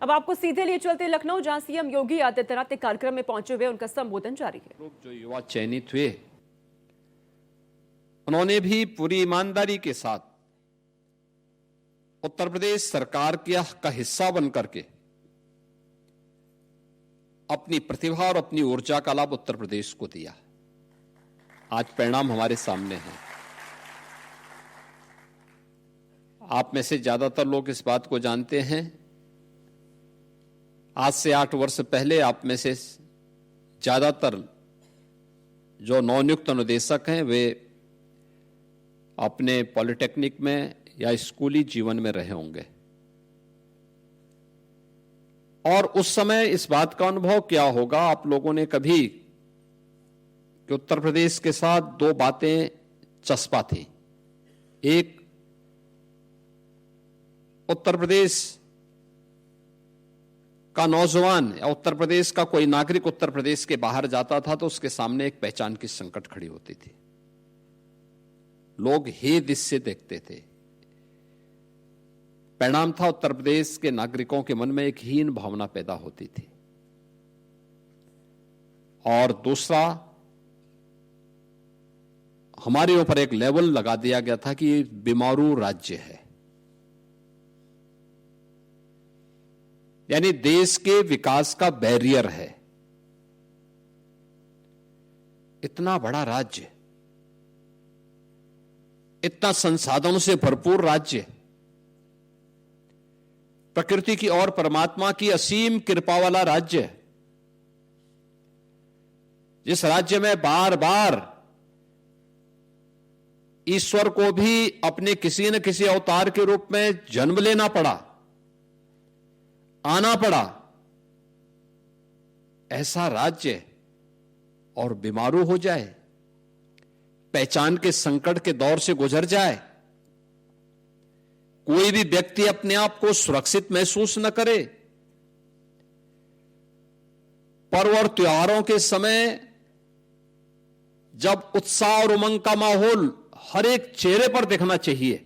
अब आपको सीधे लिए चलते लखनऊ, जहां सीएम योगी आदित्यनाथ ने कार्यक्रम में पहुंचे हुए उनका संबोधन जारी है। लोग जो युवा चयनित हुए उन्होंने भी पूरी ईमानदारी के साथ उत्तर प्रदेश सरकार का हिस्सा बनकर के अपनी प्रतिभा और अपनी ऊर्जा का लाभ उत्तर प्रदेश को दिया। आज परिणाम हमारे सामने है। आप में से ज्यादातर लोग इस बात को जानते हैं। आज से 8 वर्ष पहले आप में से ज्यादातर जो नवनियुक्त अनुदेशक हैं वे अपने पॉलिटेक्निक में या स्कूली जीवन में रहे होंगे, और उस समय इस बात का अनुभव क्या होगा आप लोगों ने कभी कि उत्तर प्रदेश के साथ दो बातें चस्पा थी। एक, उत्तर प्रदेश का नौजवान या उत्तर प्रदेश का कोई नागरिक उत्तर प्रदेश के बाहर जाता था तो उसके सामने एक पहचान की संकट खड़ी होती थी। लोग हे दिस से देखते थे। परिणाम था उत्तर प्रदेश के नागरिकों के मन में एक हीन भावना पैदा होती थी। और दूसरा, हमारे ऊपर एक लेवल लगा दिया गया था कि ये बीमारू राज्य है, यानी देश के विकास का बैरियर है। इतना बड़ा राज्य, इतना संसाधनों से भरपूर राज्य, प्रकृति की और परमात्मा की असीम कृपा वाला राज्य, जिस राज्य में बार बार ईश्वर को भी अपने किसी न किसी अवतार के रूप में जन्म लेना पड़ा, आना पड़ा, ऐसा राज्य और बीमारू हो जाए, पहचान के संकट के दौर से गुजर जाए, कोई भी व्यक्ति अपने आप को सुरक्षित महसूस न करे, पर्व और त्योहारों के समय जब उत्साह और उमंग का माहौल हर एक चेहरे पर दिखना चाहिए,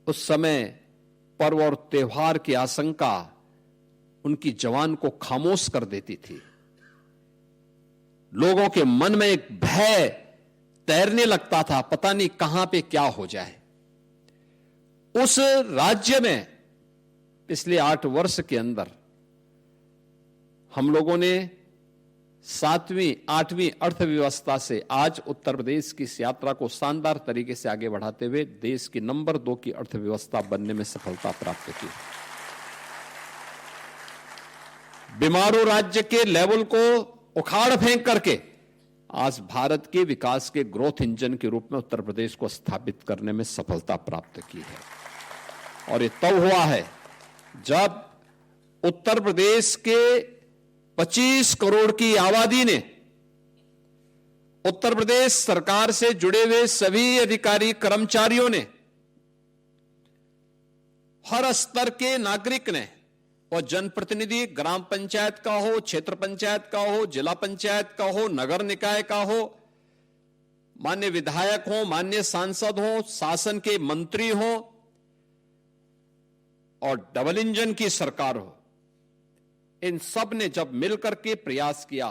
उस समय पर्व और त्योहार की आशंका उनकी जवान को खामोश कर देती थी। लोगों के मन में एक भय तैरने लगता था, पता नहीं कहां पे क्या हो जाए। उस राज्य में पिछले 8 वर्ष के अंदर हम लोगों ने 7वीं 8वीं अर्थव्यवस्था से आज उत्तर प्रदेश की इस यात्रा को शानदार तरीके से आगे बढ़ाते हुए देश की नंबर 2 की अर्थव्यवस्था बनने में सफलता प्राप्त की। बीमारू राज्य के लेवल को उखाड़ फेंक करके आज भारत के विकास के ग्रोथ इंजन के रूप में उत्तर प्रदेश को स्थापित करने में सफलता प्राप्त की है। और ये तब हुआ है जब उत्तर प्रदेश के 25 करोड़ की आबादी ने उत्तर प्रदेश सरकार से जुड़े हुए सभी अधिकारी कर्मचारियों ने, हर स्तर के नागरिक ने, और जनप्रतिनिधि ग्राम पंचायत का हो, क्षेत्र पंचायत का हो, जिला पंचायत का हो, नगर निकाय का हो, मान्य विधायक हो, मान्य सांसद हो, शासन के मंत्री हो और डबल इंजन की सरकार हो, इन सब ने जब मिलकर के प्रयास किया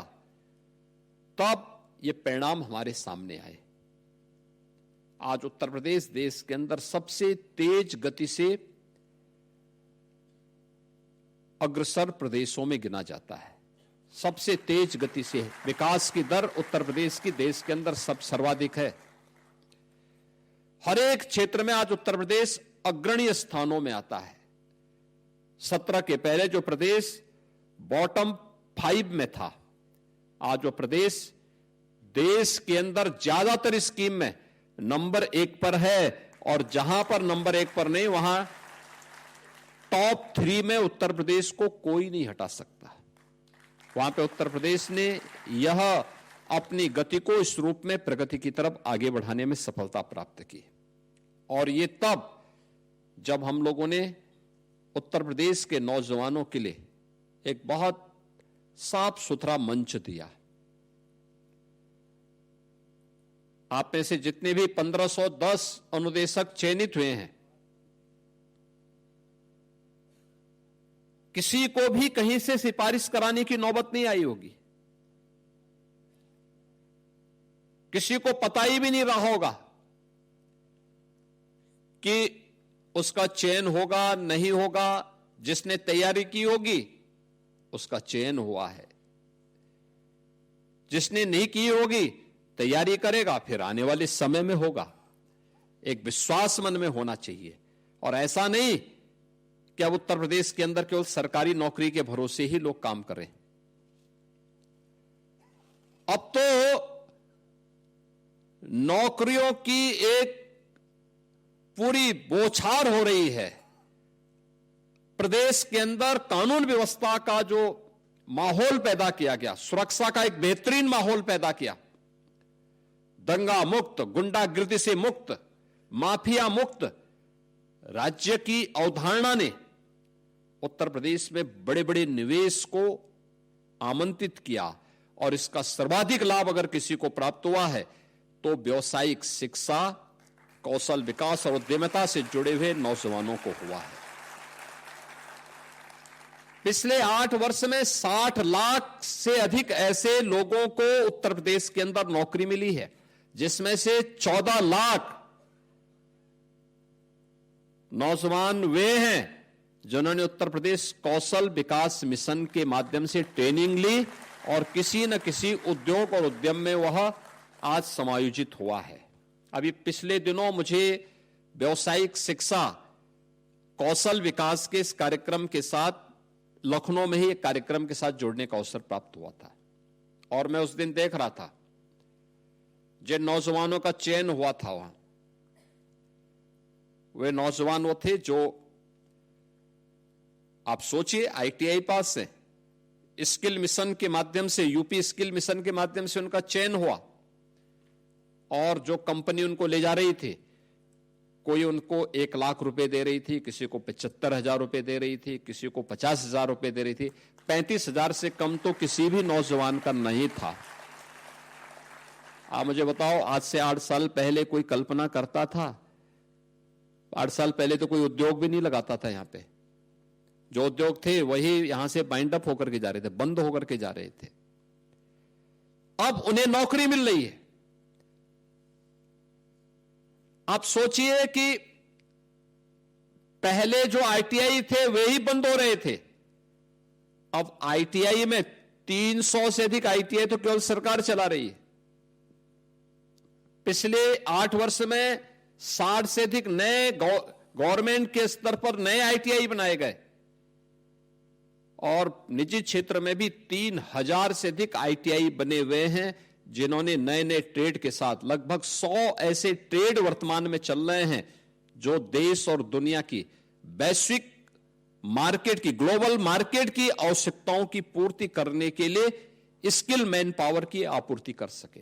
तब ये परिणाम हमारे सामने आए। आज उत्तर प्रदेश देश के अंदर सबसे तेज गति से अग्रसर प्रदेशों में गिना जाता है। सबसे तेज गति से विकास की दर उत्तर प्रदेश की देश के अंदर सर्वाधिक है। हर एक क्षेत्र में आज उत्तर प्रदेश अग्रणी स्थानों में आता है। 17 के पहले जो प्रदेश बॉटम 5 में था, आज वो प्रदेश देश के अंदर ज्यादातर स्कीम में नंबर 1 पर है, और जहां पर नंबर 1 पर नहीं, वहां टॉप 3 में उत्तर प्रदेश को कोई नहीं हटा सकता। वहां पे उत्तर प्रदेश ने यह अपनी गति को इस रूप में प्रगति की तरफ आगे बढ़ाने में सफलता प्राप्त की। और ये तब जब हम लोगों ने उत्तर प्रदेश के नौजवानों के लिए एक बहुत साफ सुथरा मंच दिया। आप में से जितने भी 1510 अनुदेशक चयनित हुए हैं, किसी को भी कहीं से सिफारिश कराने की नौबत नहीं आई होगी। किसी को पता ही भी नहीं रहा होगा कि उसका चयन होगा नहीं होगा। जिसने तैयारी की होगी उसका चयन हुआ है, जिसने नहीं की होगी तैयारी करेगा, फिर आने वाले समय में होगा। एक विश्वास मन में होना चाहिए, और ऐसा नहीं कि अब उत्तर प्रदेश के अंदर केवल सरकारी नौकरी के भरोसे ही लोग काम करें। अब तो नौकरियों की एक पूरी बौछार हो रही है। प्रदेश के अंदर कानून व्यवस्था का जो माहौल पैदा किया गया, सुरक्षा का एक बेहतरीन माहौल पैदा किया, दंगा मुक्त, गुंडागिर्दी से मुक्त, माफिया मुक्त राज्य की अवधारणा ने उत्तर प्रदेश में बड़े बड़े निवेश को आमंत्रित किया। और इसका सर्वाधिक लाभ अगर किसी को प्राप्त हुआ है तो व्यावसायिक शिक्षा, कौशल विकास और उद्यमिता से जुड़े हुए नौजवानों को हुआ है। पिछले 8 वर्ष में 60 लाख से अधिक ऐसे लोगों को उत्तर प्रदेश के अंदर नौकरी मिली है, जिसमें से 14 लाख नौजवान वे हैं जिन्होंने उत्तर प्रदेश कौशल विकास मिशन के माध्यम से ट्रेनिंग ली और किसी न किसी उद्योग और उद्यम में वह आज समायोजित हुआ है। अभी पिछले दिनों मुझे व्यावसायिक शिक्षा, कौशल विकास के इस कार्यक्रम के साथ लखनऊ में ही एक कार्यक्रम के साथ जुड़ने का अवसर प्राप्त हुआ था, और मैं उस दिन देख रहा था जिन नौजवानों का चयन हुआ था वहां, वे नौजवान वो थे जो, आप सोचिए, आईटीआई पास है, स्किल मिशन के माध्यम से, यूपी स्किल मिशन के माध्यम से उनका चयन हुआ, और जो कंपनी उनको ले जा रही थी, कोई उनको 1 लाख रुपए दे रही थी, किसी को 75,000 रुपए दे रही थी, किसी को 50,000 रुपए दे रही थी। 35,000 से कम तो किसी भी नौजवान का नहीं था। आप मुझे बताओ, आज से 8 साल पहले कोई कल्पना करता था? 8 साल पहले तो कोई उद्योग भी नहीं लगाता था यहां पे। जो उद्योग थे वही यहां से बाइंड अप होकर के जा रहे थे, बंद होकर के जा रहे थे। अब उन्हें नौकरी मिल रही है। आप सोचिए कि पहले जो आईटीआई थे वे ही बंद हो रहे थे, अब आईटीआई में 300 से अधिक आईटीआई तो केवल सरकार चला रही है। पिछले 8 वर्ष में 60 से अधिक नए गवर्नमेंट के स्तर पर नए आईटीआई बनाए गए, और निजी क्षेत्र में भी 3,000 से अधिक आईटीआई बने हुए हैं, जिन्होंने नए नए ट्रेड के साथ, लगभग 100 ऐसे ट्रेड वर्तमान में चल रहे हैं जो देश और दुनिया की वैश्विक मार्केट की, ग्लोबल मार्केट की आवश्यकताओं की पूर्ति करने के लिए स्किल मैन पावर की आपूर्ति कर सके।